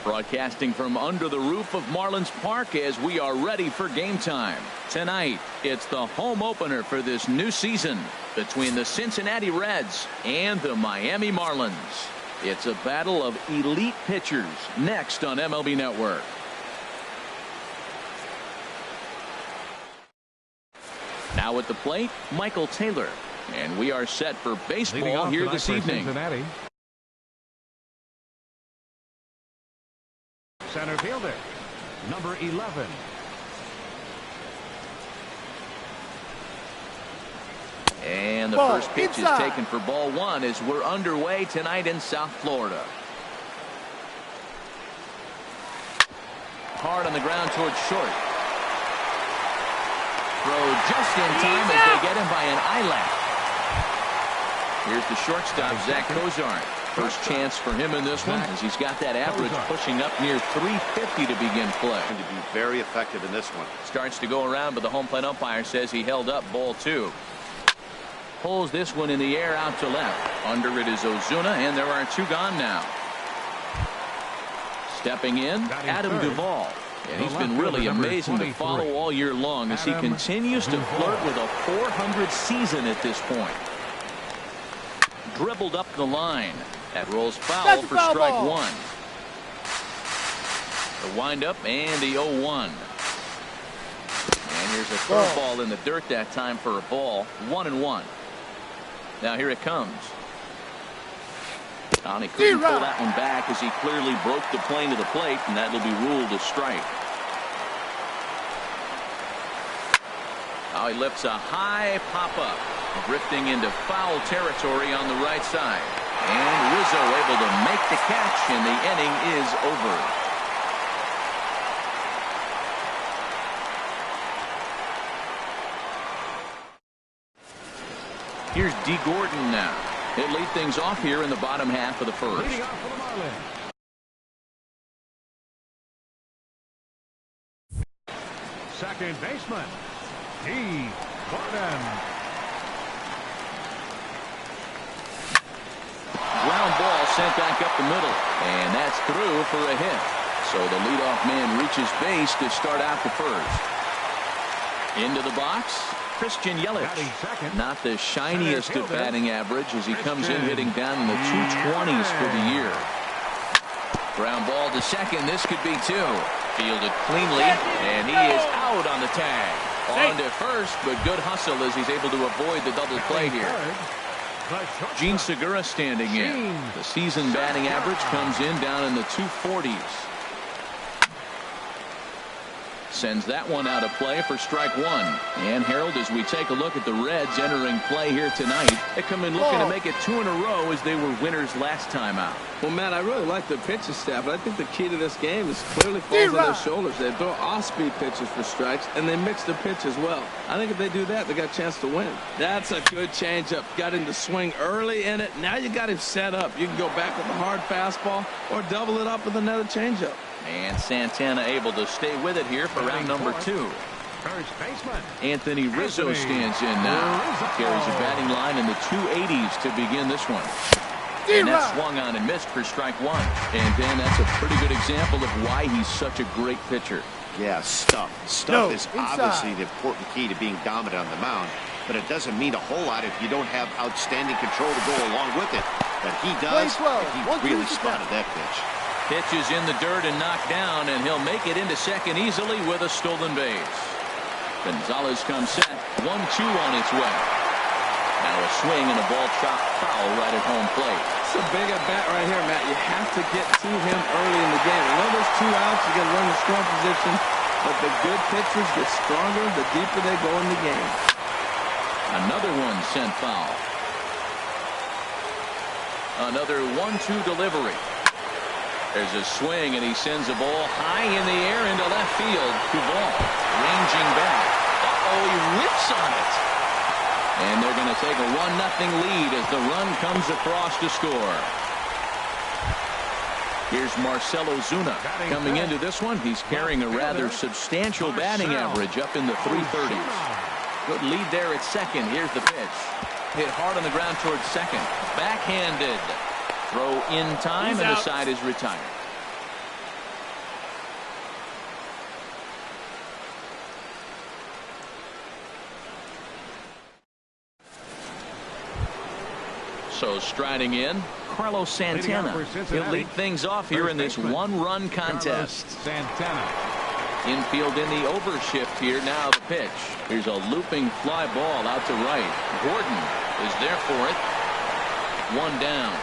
Broadcasting from under the roof of Marlins Park as we are ready for game time. Tonight, it's the home opener for this new season between the Cincinnati Reds and the Miami Marlins. It's a battle of elite pitchers next on MLB Network. Now at the plate, Michael Taylor. And we are set for baseball here this evening. Cincinnati. Center fielder, number 11. And the first pitch is taken for ball one as we're underway tonight in South Florida. Hard on the ground towards short. Throw just in time as they get him by an eyelash. Here's the shortstop, Zach Cozart. First chance for him in this one as he's got that average pushing up near 350 to begin play. Going to be very effective in this one. Starts to go around, but the home plate umpire says he held up ball two. Pulls this one in the air out to left. Under it is Ozuna, and there are two gone now. Stepping in, Adam Duvall. And he's been really amazing to follow all year long as he continues to flirt with a .400 season at this point. Dribbled up the line. That rolls foul for strike one. The windup and the 0-1. And here's a curveball in the dirt that time for a ball. 1-1. Now here it comes. And he couldn't pull that one back as he clearly broke the plane to the plate, and that will be ruled a strike. Now he lifts a high pop-up, drifting into foul territory on the right side. And Rizzo able to make the catch, and the inning is over. Here's D. Gordon now. He'll lead things off here in the bottom half of the first. Leading off for the Marlins. Second baseman, D. Gordon. Ground ball sent back up the middle, and that's through for a hit. So the leadoff man reaches base to start out the first. Into the box, Christian Yelich. Not the shiniest of batting average as he comes in hitting down in the 220s for the year. Ground ball to second. This could be two. Fielded cleanly, and he is out on the tag. On to first, but good hustle as he's able to avoid the double play here. Gene Segura standing in. The season batting average comes in down in the 240s. Sends that one out of play for strike one. And Harold, as we take a look at the Reds entering play here tonight, they come in looking to make it two in a row as they were winners last time out. Well, Matt, I really like the pitching staff, but I think the key to this game is clearly falls on their shoulders. They throw off-speed pitches for strikes, and they mix the pitch as well. I think if they do that, they got a chance to win. That's a good changeup. Got him to swing early in it. Now you got him set up. You can go back with a hard fastball or double it up with another changeup. And Santana able to stay with it here for round number two. First baseman, Anthony Rizzo stands in now. Carries a batting line in the 280s to begin this one. And that swung on and missed for strike one. And Dan, that's a pretty good example of why he's such a great pitcher. Yeah, stuff. Stuff is obviously the important key to being dominant on the mound, but it doesn't mean a whole lot if you don't have outstanding control to go along with it. But he does. He really spotted that pitch. Pitch is in the dirt and knocked down, and he'll make it into second easily with a stolen base. Gonzalez comes set. 1-2 on its way. Now a swing and a ball chopped foul right at home plate. It's a big at bat right here, Matt. You have to get to him early in the game. I know there's 2 outs. You got to run the scoring position, but the good pitchers get stronger the deeper they go in the game. Another one sent foul. Another 1-2 delivery. There's a swing, and he sends a ball high in the air into left field. Duvall ranging back. Uh-oh, he whips on it. And they're going to take a 1-0 lead as the run comes across to score. Here's Marcell Ozuna coming into this one. He's carrying a rather substantial batting average up in the 330s. Good lead there at second. Here's the pitch. Hit hard on the ground towards second. Backhanded. Throw in time, and the side is retired. So striding in, Carlos Santana. He'll lead things off here in this one-run contest. Santana. Infield in the overshift here. Now the pitch. Here's a looping fly ball out to right. Gordon is there for it. One down.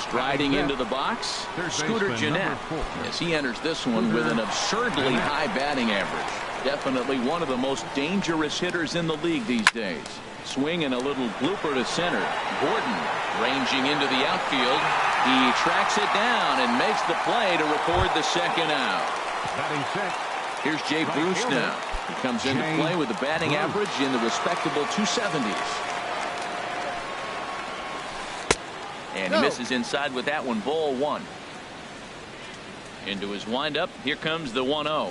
Striding into the box, Scooter Gennett. As he enters this one with an absurdly high batting average. Definitely one of the most dangerous hitters in the league these days. Swing and a little blooper to center. Gordon ranging into the outfield. He tracks it down and makes the play to record the second out. Batting six. Here's Jay Bruce now. He comes into play with a batting average in the respectable 270s. And he misses inside with that one. Ball one. Into his windup. Here comes the 1-0.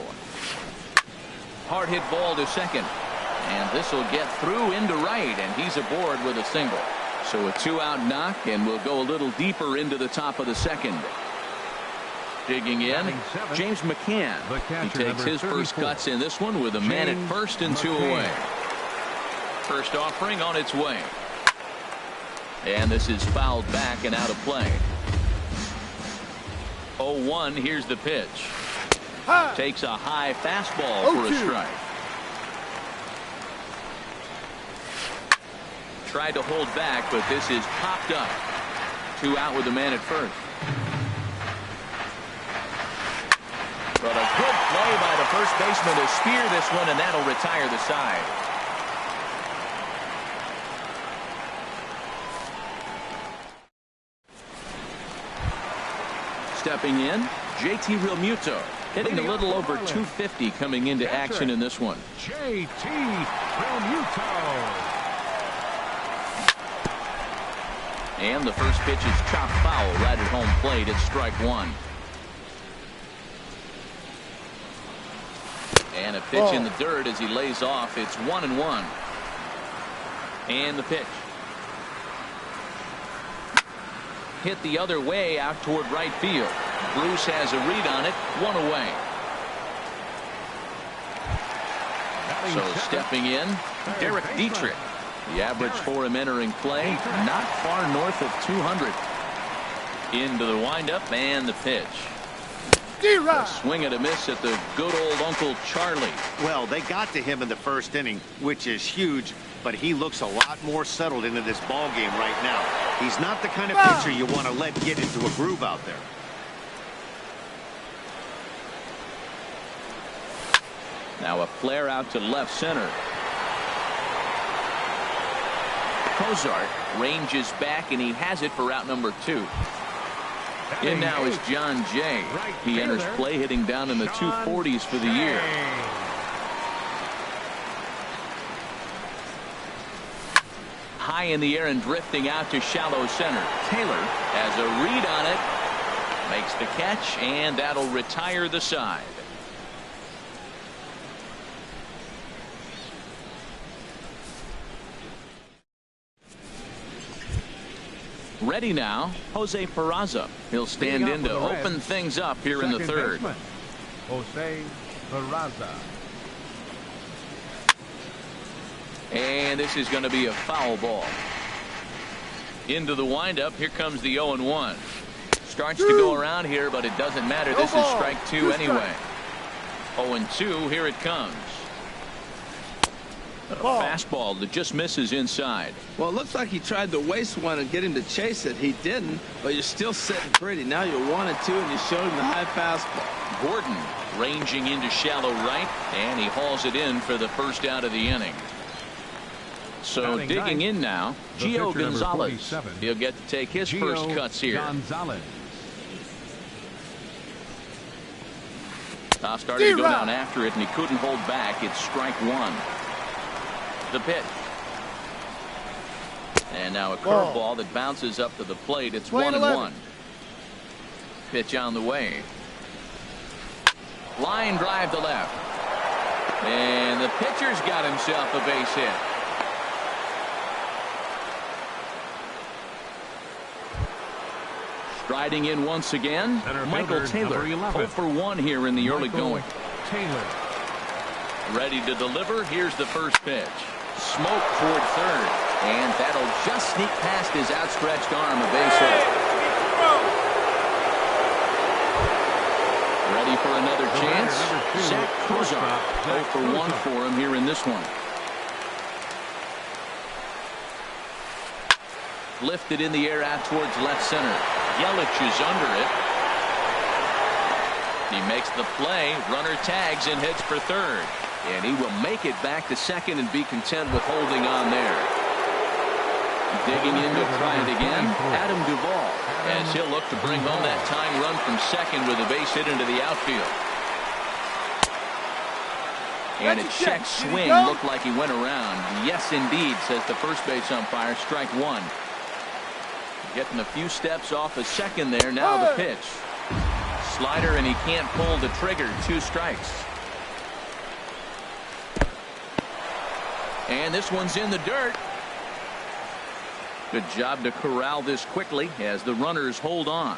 Hard hit ball to second. And this will get through into right. And he's aboard with a single. So a 2-out knock. And we'll go a little deeper into the top of the second. Digging in, James McCann. He takes his first cuts in this one with a man at first and 2 away. First offering on its way. And this is fouled back and out of play. 0-1. Here's the pitch. Takes a high fastball for a strike. Tried to hold back, but this is popped up. 2 out with the man at first. But a good play by the first baseman to spear this one, and that'll retire the side. Stepping in, JT Realmuto, hitting a little over 250 coming into action in this one. JT Realmuto. And the first pitch is chopped foul right at home plate. It's strike one. And a pitch in the dirt as he lays off. It's 1-1. And the pitch. Hit the other way out toward right field. Bruce has a read on it. 1 away. So stepping in, Derek Dietrich. The average for him entering play, not far north of 200. Into the windup and the pitch. A swing and a miss at the good old Uncle Charlie. Well, they got to him in the first inning, which is huge, but he looks a lot more settled into this ball game right now. He's not the kind of pitcher you want to let get into a groove out there. Now a flare out to left center. Cozart ranges back, and he has it for out number 2. In now is John Jay. He enters play hitting down in the 240s for the year. High in the air and drifting out to shallow center. Taylor has a read on it. Makes the catch, and that'll retire the side. Ready now, Jose Peraza. He'll stand in to open things up here in the third. Jose Peraza. And this is going to be a foul ball. Into the windup. Here comes the 0-1. Starts to go around here, but it doesn't matter. This is strike 2 anyway. 0-2. Here it comes. A fastball that just misses inside. Well, it looks like he tried to waste one and get him to chase it. He didn't, but you're still sitting pretty. Now you're 1-2, and you showed him the high fastball. Gordon ranging into shallow right, and he hauls it in for the first out of the inning. So digging in now, Gio Gonzalez. He'll get to take his first cuts here. Now starting to go down after it, and he couldn't hold back. It's strike 1. The pitch. And now a curveball that bounces up to the plate. It's 1-1. Pitch on the way. Line drive to left. And the pitcher's got himself a base hit. Striding in once again, Michael Taylor. 0 for 1 here in the early going. Taylor. Ready to deliver. Here's the first pitch. Smoke toward third. And that'll just sneak past his outstretched arm, a base hit. Ready for another chance? Zach Kozar. 0 for 1 for him here in this one. Lifted in the air out towards left center. Yelich is under it. He makes the play. Runner tags and heads for third. And he will make it back to second and be content with holding on there. Digging in to try it again, Adam Duvall, as he'll look to bring home that tying run from second with a base hit into the outfield. And a check swing looked like he went around. Yes, indeed, says the first base umpire. Strike one. Getting a few steps off a second there. Now the pitch. Slider, and he can't pull the trigger. 2 strikes. And this one's in the dirt. Good job to corral this quickly as the runners hold on.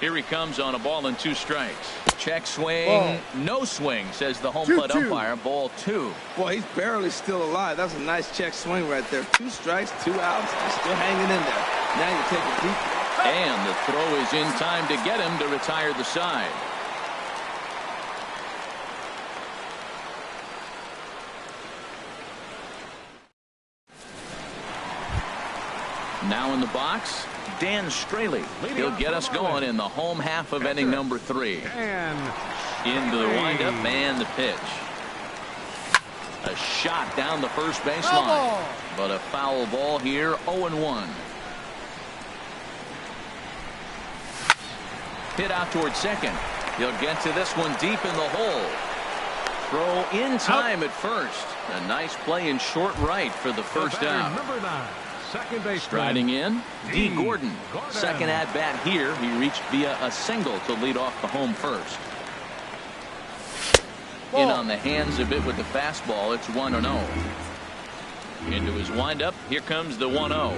Here he comes on a ball and 2 strikes. Check swing. Ball. No swing, says the home plate umpire. Ball 2. Boy, he's barely still alive. That's a nice check swing right there. 2 strikes, 2 outs. He's still hanging in there. Now you take a deep. And the throw is in time to get him to retire the side. Now in the box, Dan Straley. He'll get us going in the home half of inning number 3. Into the windup and the pitch. A shot down the first baseline. But a foul ball here, 0-1. Hit out towards second. He'll get to this one deep in the hole. Throw in time at first. A nice play in short right for the first out. Number 9. Second base. Striding in, D. Gordon. Second at bat here. He reached via a single to lead off the home first. In on the hands a bit with the fastball. It's 1-0. Into his windup. Here comes the 1-0.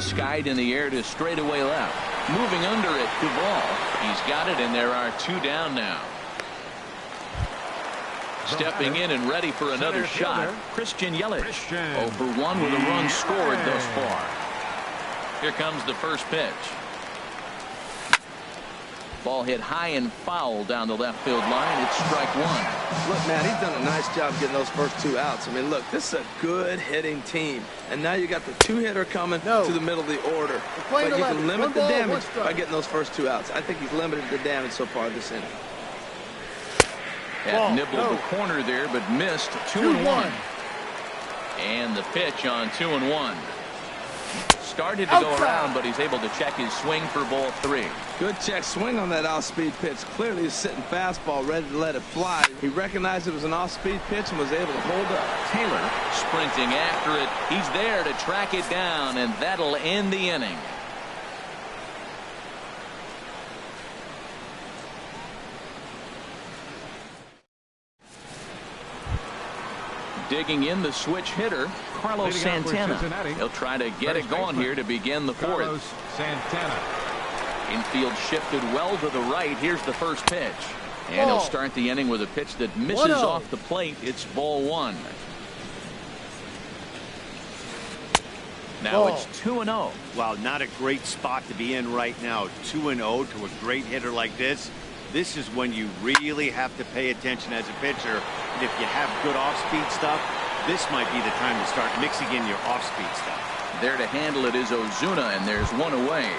Skied in the air to straightaway left. Moving under it, Duvall. He's got it, and there are 2 down now. Stepping in and ready for another shot, Christian Yelich. 0 for 1 with a run scored thus far. Here comes the first pitch. Ball hit high and foul down the left field line. It's strike 1. Look, man, he's done a nice job getting those first 2 outs. I mean, look, this is a good hitting team. And now you got the 2-hitter coming to the middle of the order. But you can limit the damage by getting those first 2 outs. I think he's limited the damage so far this inning. Had nibbled the corner there, but missed. 2-1. And the pitch on 2-1. Started to go around, but he's able to check his swing for ball 3. Good check swing on that off-speed pitch. Clearly he's sitting fastball, ready to let it fly. He recognized it was an off-speed pitch and was able to hold up. Taylor sprinting after it. He's there to track it down, and that'll end the inning. Digging in the switch hitter, Carlos Santana. He'll try to get it going here to begin the 4th. Infield shifted well to the right. Here's the first pitch. And he'll start the inning with a pitch that misses off the plate. It's ball 1. Now it's 2-0. Wow, not a great spot to be in right now. 2-0 to a great hitter like this. This is when you really have to pay attention as a pitcher. And if you have good off-speed stuff, this might be the time to start mixing in your off-speed stuff. There to handle it is Ozuna, and there's 1 away.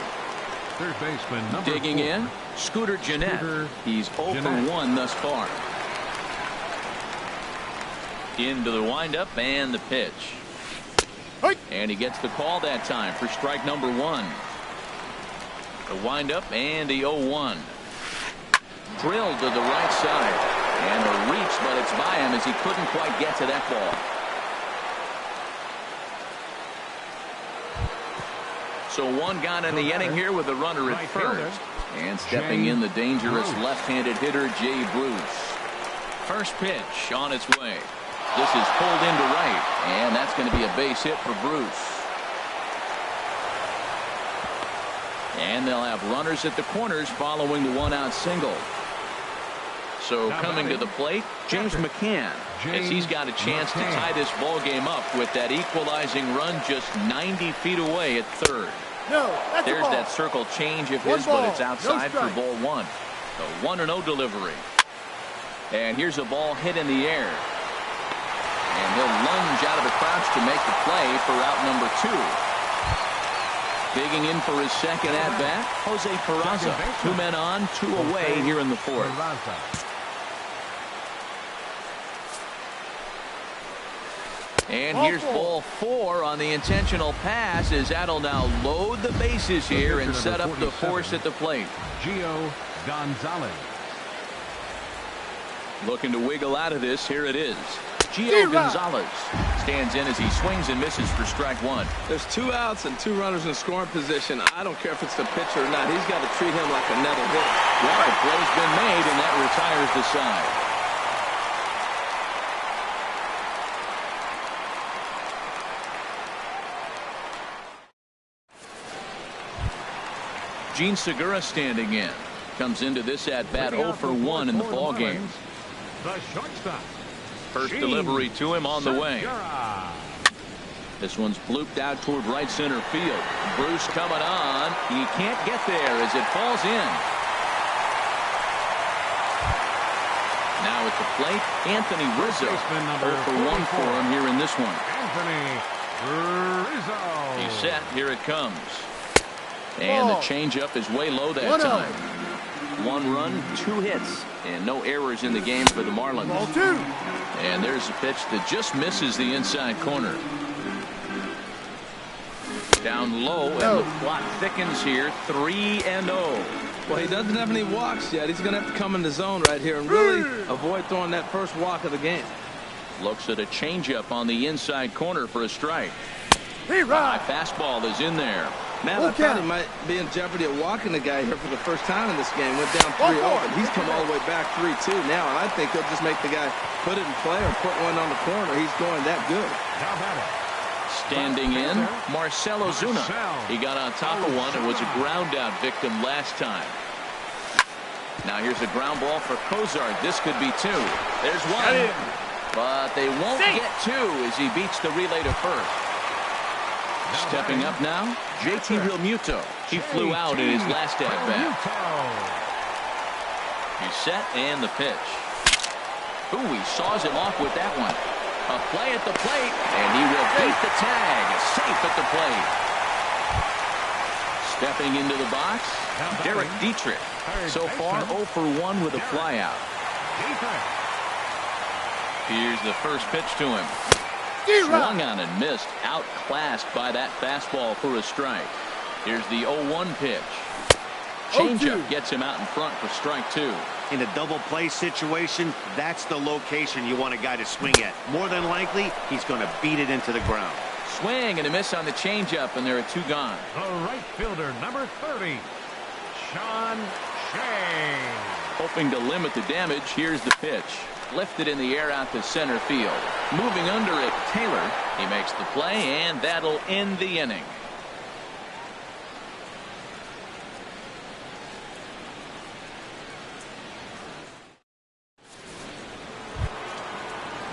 Third baseman, number Digging 4. in, Scooter Gennett. He's 0 for 1 thus far. Into the windup and the pitch. And he gets the call that time for strike number 1. The windup and the 0-1. Drilled to the right side. And a reach, but it's by him as he couldn't quite get to that ball. So 1 gone in the inning here with a runner at first. And stepping in the dangerous left-handed hitter, Jay Bruce. First pitch on its way. This is pulled into right. And that's going to be a base hit for Bruce. And they'll have runners at the corners following the 1-out single. So coming to the plate, James McCann, as he's got a chance to tie this ball game up with that equalizing run just 90 feet away at third. There's that circle change of his, but it's outside for ball one. The 1-0 delivery. And here's a ball hit in the air. And he'll lunge out of the crouch to make the play for out number 2. Digging in for his second at-bat, Jose Peraza. 2 men on, 2 away here in the fourth. And here's ball 4 on the intentional pass as that'll now load the bases here and set up the force at the plate. Gio Gonzalez. Looking to wiggle out of this. Here it is. Gio Gonzalez stands in as he swings and misses for strike 1. There's 2 outs and 2 runners in scoring position. I don't care if it's the pitcher or not. He's got to treat him like another hitter. Well, the play's been made, and that retires the side. Gene Segura standing in. Comes into this at-bat 0 for 1 in the ball game. The shortstop. First delivery to him on the way. This one's blooped out toward right center field. Bruce coming on. He can't get there as it falls in. Now at the plate, Anthony Rizzo. 0 for 1 for him here in this one. Anthony Rizzo. He's set. Here it comes. And the changeup is way low that time. 1 run, 2 hits, and no errors in the game for the Marlins. Ball 2. And there's a pitch that just misses the inside corner. Down low, and the clock thickens here. 3-0. Well, he doesn't have any walks yet. He's going to have to come in the zone right here and really avoid throwing that first walk of the game. Looks at a changeup on the inside corner for a strike. High fastball is in there. Matt, I thought he might be in jeopardy of walking the guy here for the first time in this game. Went down 3-0, but he's come all the way back 3-2 now, and I think he'll just make the guy put it in play or put one on the corner. He's going that good. Standing in, Marcell Ozuna. He got on top of one and was a ground-out victim last time. Now here's a ground ball for Cozart. This could be 2. There's 1. But they won't get 2 as he beats the relay to first. Stepping up now, JT Realmuto. He flew out in his last at-bat. He's set, and the pitch. Ooh, he saws him off with that one. A play at the plate, and he will beat the tag. Safe at the plate. Stepping into the box, Derek Dietrich. So far, 0 for 1 with a flyout. Here's the first pitch to him. Swung on and missed. Outclassed by that fastball for a strike. Here's the 0-1 pitch. Changeup gets him out in front for strike 2. In a double play situation, that's the location you want a guy to swing at. More than likely, he's going to beat it into the ground. Swing and a miss on the changeup, and there are 2 gone. The right fielder, number 30, Sean Shea. Hoping to limit the damage, here's the pitch. Lifted in the air out to center field. Moving under it, Taylor. He makes the play, and that'll end the inning.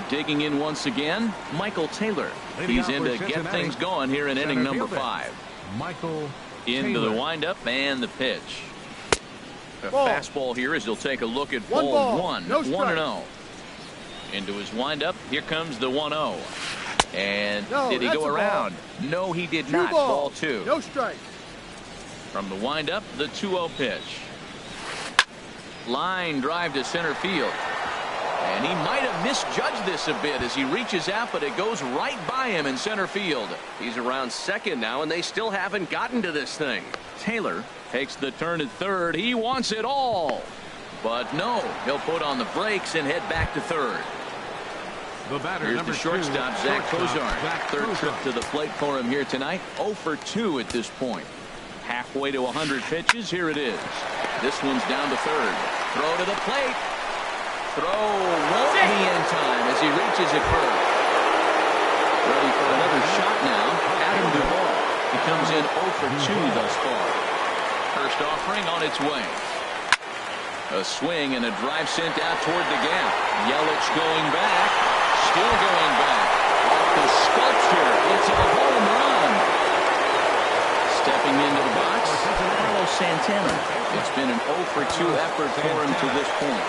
Digging in once again, Michael Taylor. He's in to get things going here in inning number 5. Michael into the windup and the pitch. A fastball here as he'll take a look at ball 1. 1-0. Into his windup. Here comes the 1-0. And did he go around? No, he did not. Ball 2. No strike. From the windup, the 2-0 pitch. Line drive to center field. And he might have misjudged this a bit as he reaches out, but it goes right by him in center field. He's around second now, and they still haven't gotten to this thing. Taylor takes the turn at third. He wants it all. But no, he'll put on the brakes and head back to third. Here's the shortstop, Zach Cozart. Third trip to the plate for him here tonight. 0 for 2 at this point. Halfway to 100 pitches. Here it is. This one's down to third. Throw to the plate. Throw won't be in time as he reaches it first. Ready for another shot now. Adam Duvall. He comes in 0 for 2 thus far. First offering on its way. A swing and a drive sent out toward the gap. Yelich going back. Still going back. Off the sculpture. It's a home run. Stepping into the box, Carlos Santana. It's been an 0 for 2 effort for him to this point.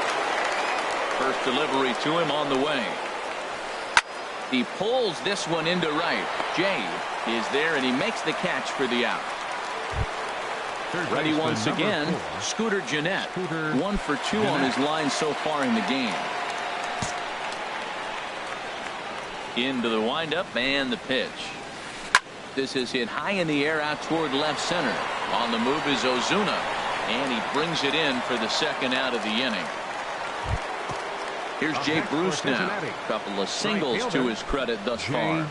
First delivery to him on the way. He pulls this one into right. Jay is there, and he makes the catch for the out. Ready once again, Scooter Gennett. 1 for 2 on his line so far in the game. Into the windup and the pitch. This is hit high in the air out toward left center. On the move is Ozuna, and he brings it in for the second out of the inning. Here's Jay Bruce now. A couple of singles to his credit thus far.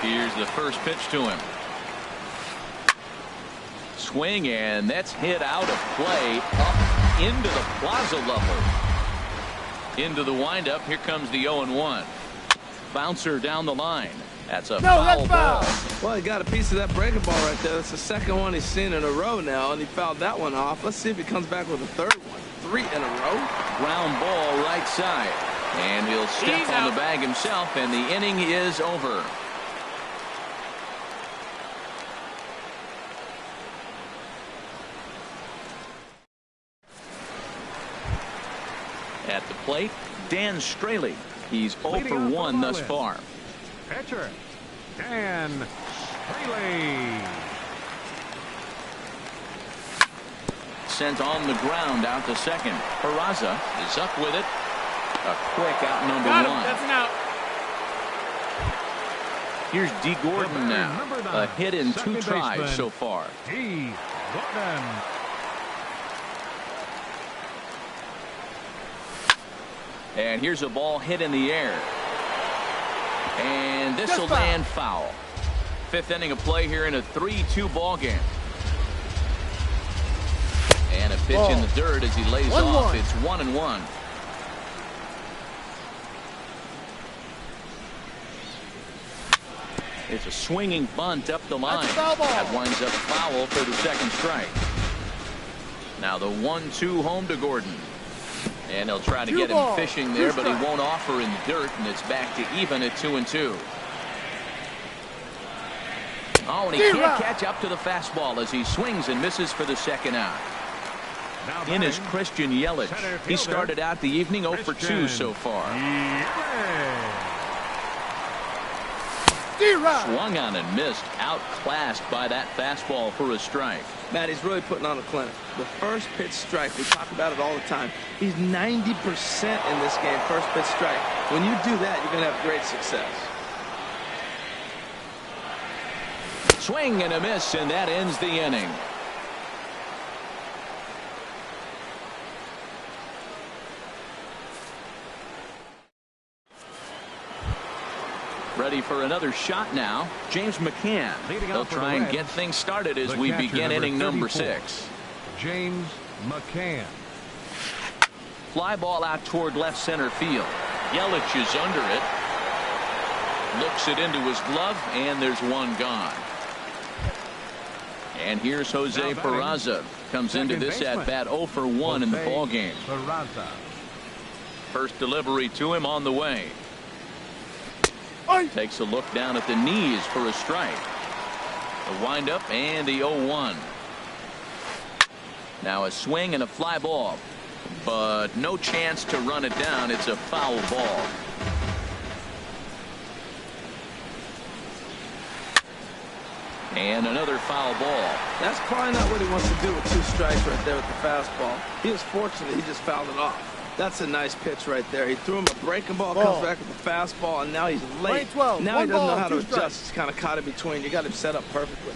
Here's the first pitch to him. Swing, and that's hit out of play up into the plaza level. Into the windup. Here comes the 0-1. Bouncer down the line. That's a foul ball. Well, he got a piece of that breaking ball right there. That's the second one he's seen in a row now, and he fouled that one off. Let's see if he comes back with a third one. 3 in a row. Ground ball right side. And he'll step on the bag himself, and the inning is over. At the plate, Dan Straley. He's 0 for 1 thus far. Pitcher, Dan Straley. Sent on the ground out to second. Peraza is up with it. A quick out number 1. That's an out. Here's D. Gordon now. A hit in 2 tries so far. D. Gordon. And here's a ball hit in the air. And this will land foul. 5th inning of play here in a 3-2 ball game. And a pitch in the dirt as he lays off. It's 1-1. It's a swinging bunt up the line. That winds up foul for the second strike. Now the 1-2 home to Gordon. And they'll try to get him fishing there, but he won't offer in the dirt, and it's back to even at 2-2. Oh, and he can't catch up to the fastball as he swings and misses for the second out. In is Christian Yelich. He started out the evening 0 for 2 so far. Swung on and missed, outclassed by that fastball for a strike. Matt, he's really putting on a clinic. The first pitch strike, we talk about it all the time. He's 90% in this game, first pitch strike. When you do that, you're going to have great success. Swing and a miss, and that ends the inning. Ready for another shot now. James McCann. They'll try and get things started as we begin inning number 6. James McCann. Fly ball out toward left center field. Yelich is under it. Looks it into his glove, and there's one gone. And here's Jose Peraza. Comes into this at bat 0 for 1 in the ball game. First delivery to him on the way. Takes a look down at the knees for a strike. The windup and the 0-1. Now a swing and a fly ball, but no chance to run it down. It's a foul ball. And another foul ball. That's probably not what he wants to do with 2 strikes right there with the fastball. He was fortunate he just fouled it off. That's a nice pitch right there. He threw him a breaking ball, comes back with the fastball, and now he's late. Now he doesn't know how to adjust. He's kind of caught in between. You got him set up perfectly.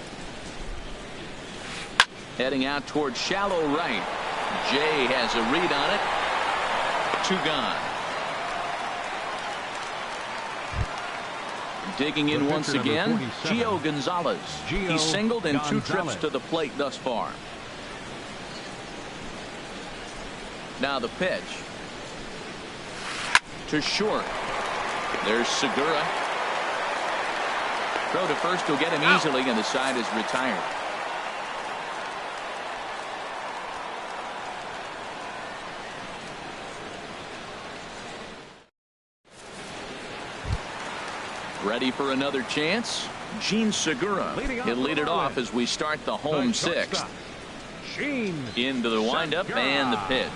Heading out towards shallow right. Jay has a read on it. 2 gone. Digging in once again, Gio Gonzalez. He's singled in 2 trips to the plate thus far. Now the pitch. To short. There's Segura. Throw to first will get him easily, and the side is retired. Ready for another chance? Gene Segura. He'll lead it off as we start the home sixth. Into the windup and the pitch.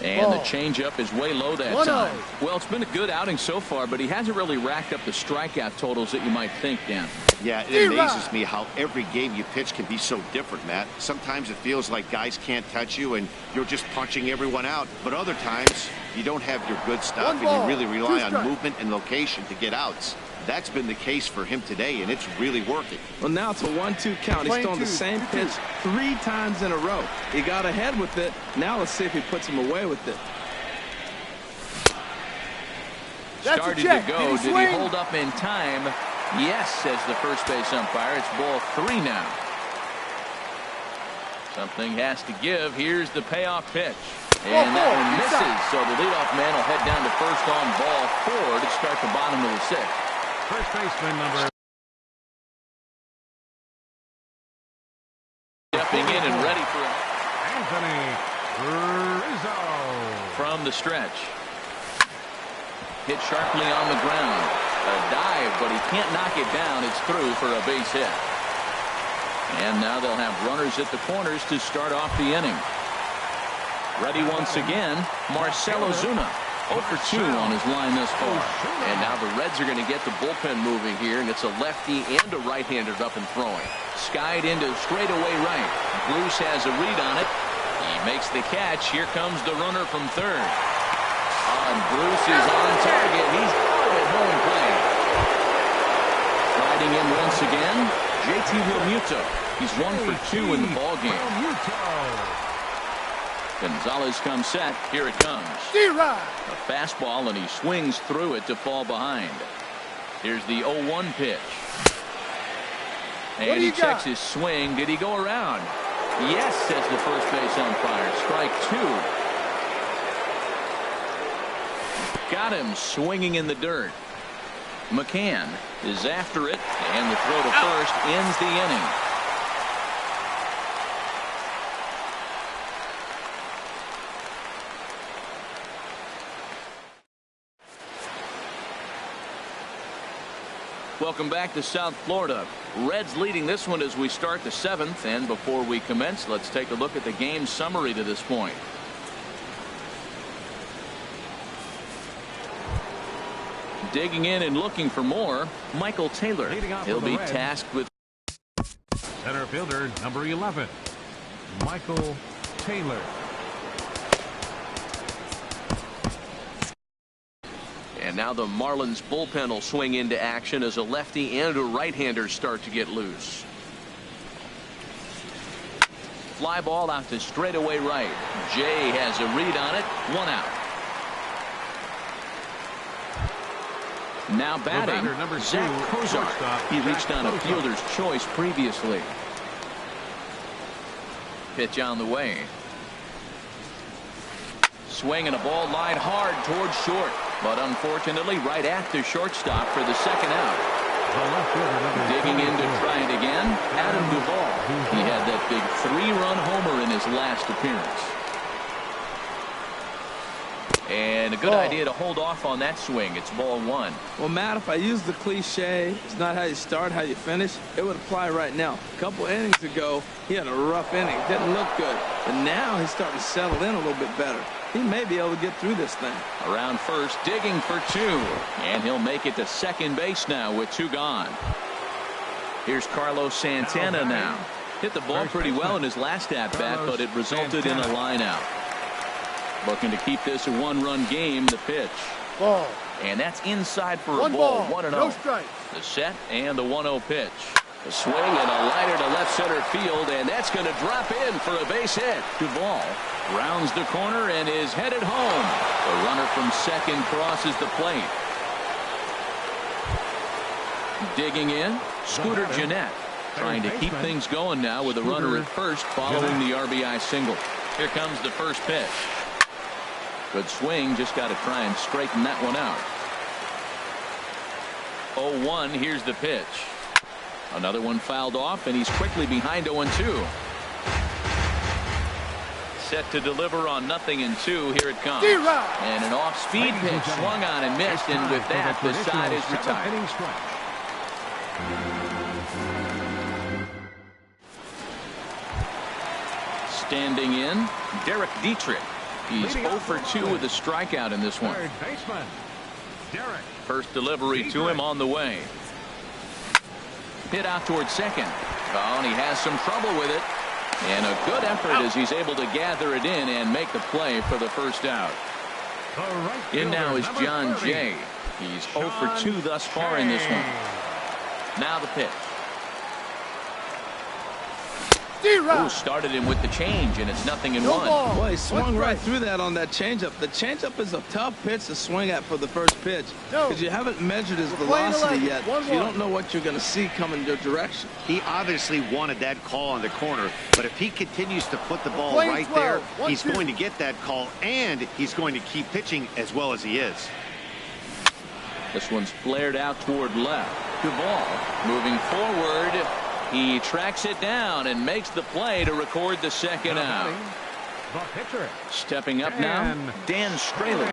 And the changeup is way low that time. Well, it's been a good outing so far, but he hasn't really racked up the strikeout totals that you might think, Dan. Yeah, it amazes me how every game you pitch can be so different, Matt. Sometimes it feels like guys can't touch you and you're just punching everyone out. But other times, you don't have your good stuff and you really rely on movement and location to get outs. That's been the case for him today, and it's really working. Well, now it's a 1-2 count. He's thrown the same pitch 3 times in a row. He got ahead with it. Now let's see if he puts him away with it. Started to go. Did he hold up in time? Yes, says the first base umpire. It's ball 3 now. Something has to give. Here's the payoff pitch. And that one misses. So the leadoff man will head down to first on ball 4 to start the bottom of the 6th. First baseman number. Stepping in and ready for Anthony Rizzo. From the stretch. Hit sharply on the ground. A dive, but he can't knock it down. It's through for a base hit. And now they'll have runners at the corners to start off the inning. Ready once again, Marcell Ozuna. 0 for 2 on his line thus far. And now the Reds are going to get the bullpen moving here, and it's a lefty and a right-hander up and throwing. Skied into straightaway right. Bruce has a read on it. He makes the catch. Here comes the runner from third. And Bruce is on target. He's out at home plate. Riding in once again, JT Realmuto. He's 1 for 2 in the ballgame. Gonzalez comes set. Here it comes. A fastball, and he swings through it to fall behind. Here's the 0-1 pitch. And he checks his swing. Did he go around? Yes, says the first base umpire. Strike 2. Got him swinging in the dirt. McCann is after it, and the throw to first ends the inning. Welcome back to South Florida. Reds leading this one as we start the 7th. And before we commence, let's take a look at the game summary to this point. Digging in and looking for more, Michael Taylor. He'll be tasked with Center fielder number 11, Michael Taylor. And now the Marlins bullpen will swing into action as a lefty and a right-hander start to get loose. Fly ball out to straightaway right. Jay has a read on it. 1 out. Now batting, Zach Kozar. He reached on a fielder's choice previously. Pitch on the way. Swinging a ball line hard towards short. But unfortunately, right at the shortstop for the second out. Digging in to try it again, Adam Duvall. He had that big 3-run homer in his last appearance. And a good idea to hold off on that swing. It's ball 1. Well, Matt, if I use the cliche, it's not how you start, how you finish, it would apply right now. A couple innings ago, he had a rough inning. Didn't look good. But now he's starting to settle in a little bit better. He may be able to get through this thing. Around first, digging for 2. And he'll make it to second base now with 2 gone. Here's Carlos Santana now. Hit the ball pretty well in his last at-bat, but it resulted in a line out. Looking to keep this a 1-run game. The pitch. Ball. And that's inside for a ball. 1-0. No strike. The set and the 1-0 pitch. A swing and a liner to left center field, and that's going to drop in for a base hit. Duvall rounds the corner and is headed home. The runner from second crosses the plate. Digging in, Scooter Gennett. Trying to keep things going now with a runner at first following the RBI single. Here comes the first pitch. Good swing, just got to try and straighten that one out. 0-1, here's the pitch. Another one fouled off, and he's quickly behind 0-2. Set to deliver on 0-2. Here it comes. And an off-speed pitch swung on and missed, and with that, the side is retired. Standing in, Derek Dietrich. He's 0 for 2 with a strikeout in this one. Third baseman, Derek. First delivery to him on the way. Hit out towards second. Oh, and he has some trouble with it. And a good effort as he's able to gather it in and make the play for the first out. In now is John Jay. He's 0 for 2 thus far in this one. Now the pitch. Ooh, started him with the change, and it's 0-1. Boy, he swung right through that on that changeup. The changeup is a tough pitch to swing at for the first pitch because you haven't measured his velocity yet. You don't know what you're going to see coming your direction. He obviously wanted that call on the corner, but if he continues to put the ball right there, he's going to get that call, and he's going to keep pitching as well as he is. This one's flared out toward left. Duvall moving forward. He tracks it down and makes the play to record the second out. The pitcher. Stepping up now, Dan Straley.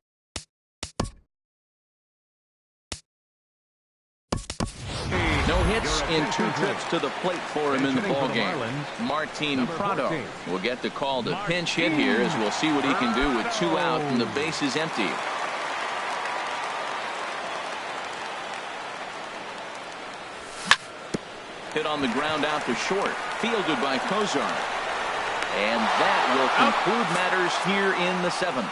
No hits in 2 trips to the plate for him in the ballgame. Martin Prado will get the call to pinch hit here, as we'll see what he can do with 2 out and the base is empty. Hit on the ground out to short. Fielded by Kozar. And that will conclude matters here in the 7th.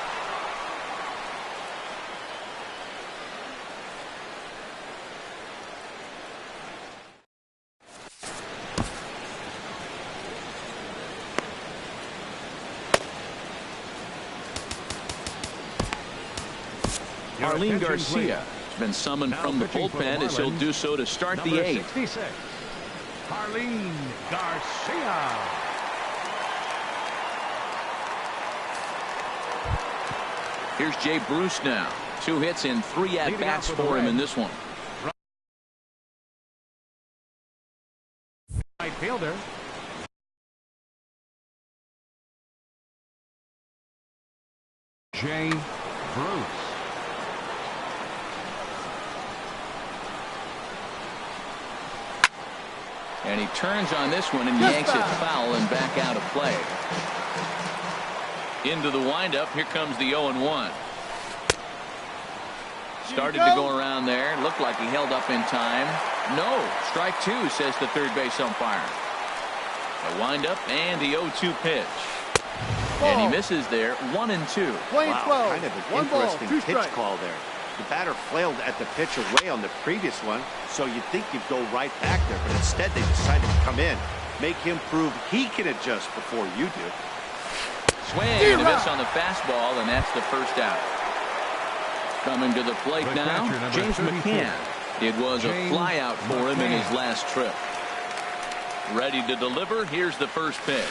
Arlene Garcia has been summoned from the bullpen, as he'll do so to start the 8th. Arlene Garcia. Here's Jay Bruce now. 2 hits and 3 at-bats for him in this one. Right fielder. Jay Bruce. And he turns on this one and yanks it foul and back out of play. Into the windup. Here comes the 0-1. Started to go around there. Looked like he held up in time. No. Strike 2, says the third base umpire. A windup and the 0-2 pitch. And he misses there. 1-2. Wow, kind of an interesting pitch call there. The batter flailed at the pitch away on the previous one, so you'd think you'd go right back there, but instead they decided to come in, make him prove he can adjust before you do. Swing and a miss on the fastball, and that's the first out. Coming to the plate now, James McCann. It was a flyout for him in his last trip. Ready to deliver. Here's the first pitch.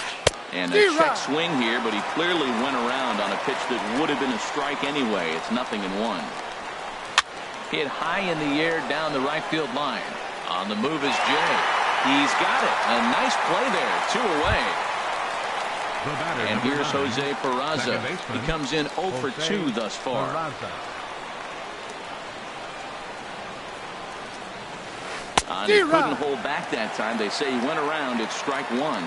And a check swing here, but he clearly went around on a pitch that would have been a strike anyway. It's 0-1. Hit high in the air down the right field line. On the move is Jay. He's got it. A nice play there. 2 away. And here's Jose Peraza. He comes in 0 for 2 thus far. And he couldn't hold back that time. They say he went around. It's strike 1.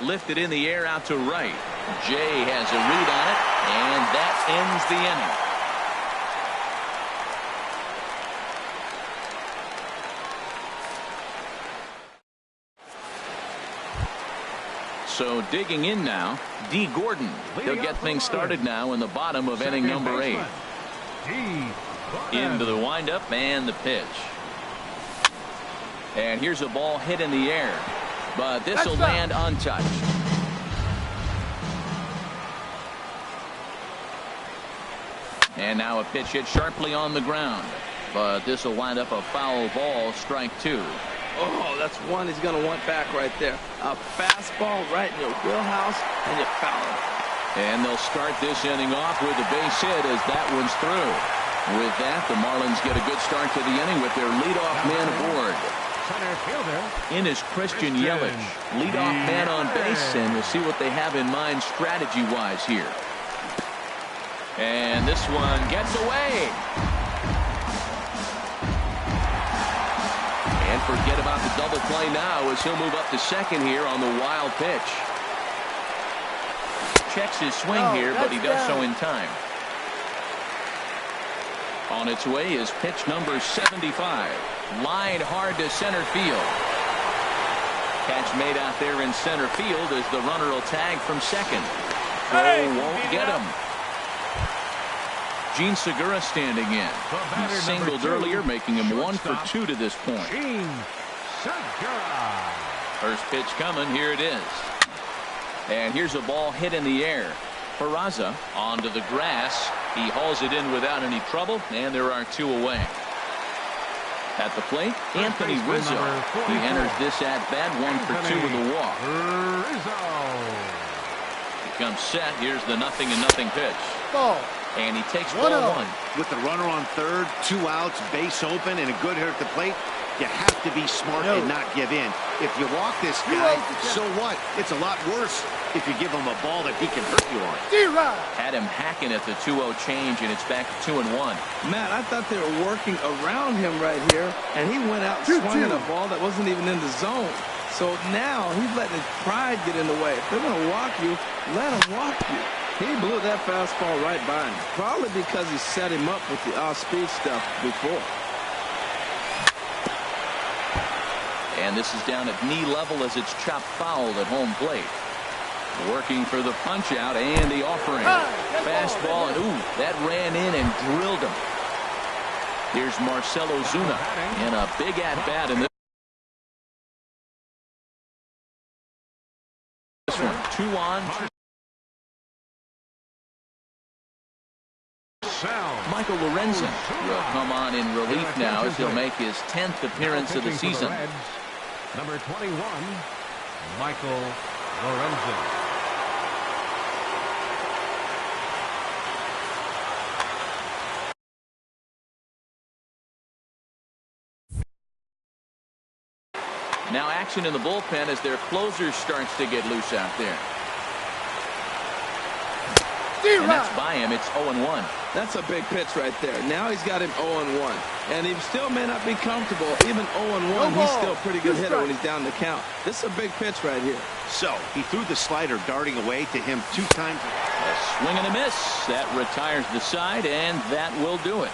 Lifted in the air out to right. Jay has a read on it, and that ends the inning. So digging in now, D. Gordon. He'll get things started now in the bottom of inning number 8. Into the windup and the pitch. And here's a ball hit in the air, but this will land untouched. And now a pitch hit sharply on the ground, but this will wind up a foul ball, strike 2. Oh, that's one he's going to want back right there. A fastball right in your wheelhouse, and you foul it. And they'll start this inning off with a base hit as that one's through. With that, the Marlins get a good start to the inning with their leadoff man aboard. center fielder. In is Christian Yelich, leadoff man on base, and we'll see what they have in mind strategy-wise here. And this one gets away. And forget about the double play now as he'll move up to second here on the wild pitch. Checks his swing here, but he does so in time. On its way is pitch number 75. Lined hard to center field. Catch made out there in center field as the runner will tag from second. Throw won't get him. Gene Segura standing in. He singled earlier, making him 1 for 2 to this point. Gene Segura. First pitch coming. Here it is. And here's a ball hit in the air. Peraza onto the grass. He hauls it in without any trouble, and there are 2 away. At the plate, Anthony Rizzo. He enters this at-bat 1 for 2 with a walk. He comes set. Here's the 0-0 pitch. Ball. And he takes ball 1. With the runner on third, 2 outs, base open, and a good hitter at the plate, you have to be smart and not give in. If you walk this guy, so what? It's a lot worse if you give him a ball that he can hurt you on. Had him hacking at the 2-0 change, and it's back to 2-1. Matt, I thought they were working around him right here, and he went out swinging a ball that wasn't even in the zone. So now he's letting his pride get in the way. If they're going to walk you, let them walk you. He blew that fastball right by him, probably because he set him up with the off-speed stuff before. And this is down at knee level as it's chopped foul at home plate. Working for the punch out and the offering. Fastball, and ooh, that ran in and drilled him. Here's Marcell Ozuna in a big at-bat in this one. 2 on. Michael Lorenzen will come on in relief now as he'll make his 10th appearance of the season. Number 21, Michael Lorenzen. Now action in the bullpen as their closer starts to get loose out there. And that's by him. It's 0-1. That's a big pitch right there. Now he's got him 0-1. And he still may not be comfortable. Even 0-1, he's still a pretty good hitter when he's down the count. This is a big pitch right here. So he threw the slider darting away to him 2 times. A swing and a miss. That retires the side, and that will do it.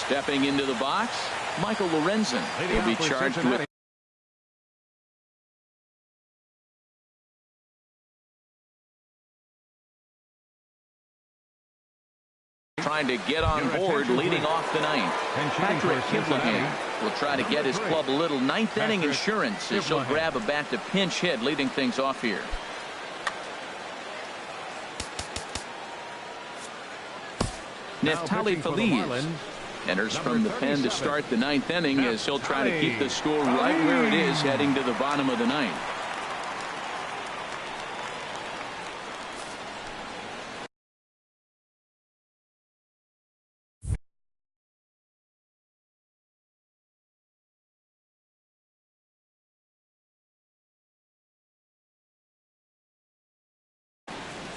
Stepping into the box, Michael Lorenzen. He'll be charged with trying to get on board leading off the 9th. Patrick Kivlahan will try to get his club a little 9th inning insurance as he'll grab a bat to pinch hit, leading things off here. Neftali Feliz enters from the pen to start the 9th inning as he'll try to keep the score right where it is heading to the bottom of the 9th.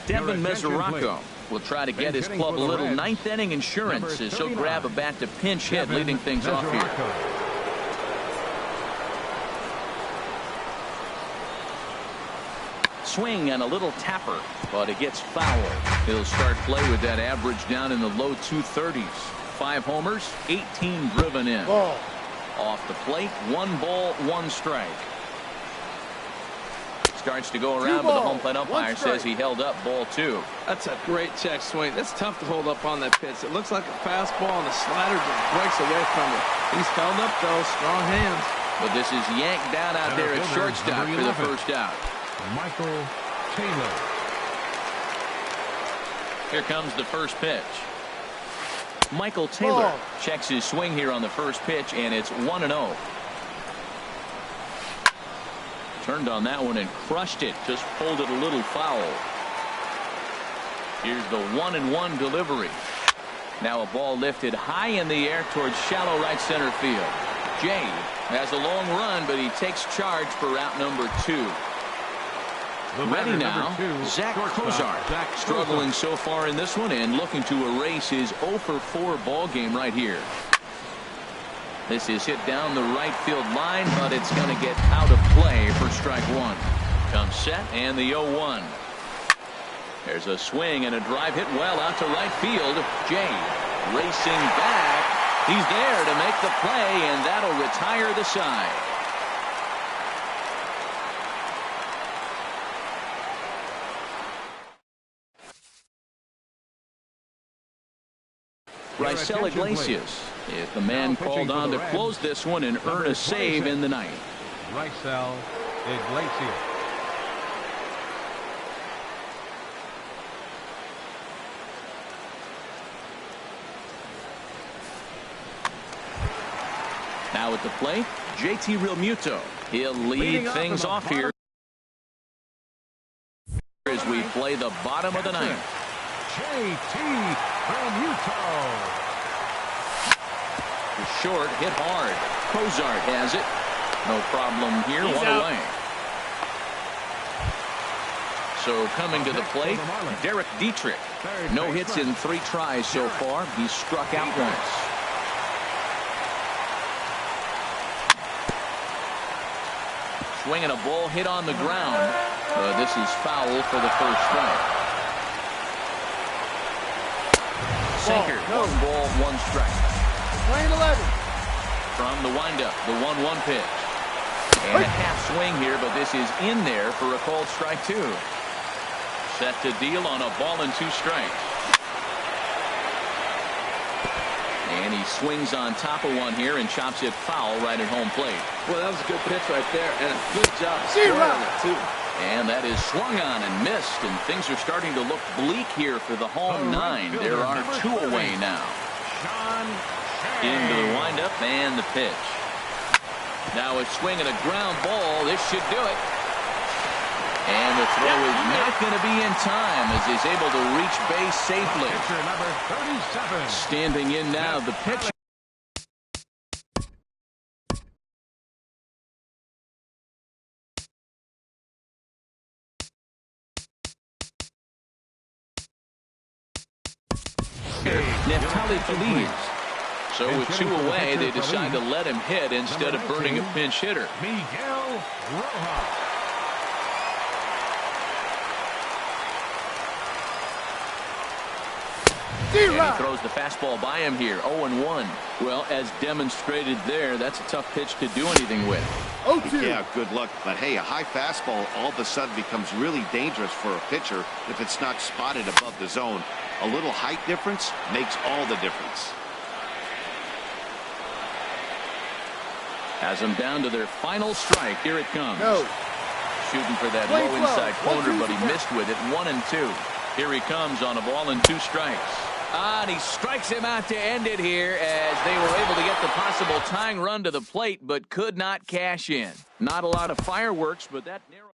Devin Mesoraco will try to get his club a little 9th inning insurance as he'll grab a bat to pinch hit, leading things off here. Swing and a little tapper, but it gets foul. He'll start play with that average down in the low 230s. 5 homers, 18 driven in. Off the plate, 1 ball, 1 strike. Starts to go around, but the home plate umpire says he held up ball 2. That's a great check swing. That's tough to hold up on that pitch. It looks like a fastball, and the slider just breaks away from it. He's held up, though. Strong hands. But this is yanked down out there at shortstop for the first out. Michael Taylor. Here comes the first pitch. Michael Taylor checks his swing here on the first pitch, and it's 1-0. Turned on that one and crushed it. Just pulled it a little foul. Here's the 1-1 delivery. Now a ball lifted high in the air towards shallow right center field. Jay has a long run, but he takes charge for route number 2. Ready now, Zach Cozart, struggling so far in this one and looking to erase his 0 for 4 ball game right here. This is hit down the right field line, but it's going to get out of play for strike 1. Comes set and the 0-1. There's a swing and a drive hit well out to right field. Jay racing back. He's there to make the play, and that'll retire the side. Raisel Iglesias is the man called on to close this one and earn a save in the ninth. Raisel Iglesias. Now at the plate, JT Realmuto. He'll lead things off here as we play the bottom of the ninth. JT Realmuto. Short, hit hard. Cozart has it. No problem here. He's one out. away. So coming to the plate, Derek Dietrich. No hits in 3 tries so far. He's struck out once. Swinging a ball hit on the ground. This is foul for the first strike. Sinker. 1 ball, 1 strike. Lane 11. From the windup, the 1-1 pitch. And a half swing here, but this is in there for a called strike 2. Set to deal on a ball and 2 strikes. And he swings on top of one here and chops it foul right at home plate. Well, that was a good pitch right there, and a good job scoring it, too. And that is swung on and missed, and things are starting to look bleak here for the home 9. There are 2 away now. Into the windup and the pitch. Now a swing and a ground ball. This should do it. And the throw is not going to be in time as he's able to reach base safely. Standing in now, the pitcher. Neftali Feliz. So with 2 away, they decide to let him hit instead of burning a pinch hitter. Miguel Rojas. And he throws the fastball by him here. 0-1. Well, as demonstrated there, that's a tough pitch to do anything with. 0-2. Yeah, good luck. But hey, a high fastball all of a sudden becomes really dangerous for a pitcher if it's not spotted above the zone. A little height difference makes all the difference. Has them down to their final strike. Here it comes. No. Shooting for that Play low 12. inside corner, 1-2 but he missed with it. 1-2. Here he comes on a ball and 2 strikes. And he strikes him out to end it here as they were able to get the possible tying run to the plate, but could not cash in. Not a lot of fireworks, but that narrow.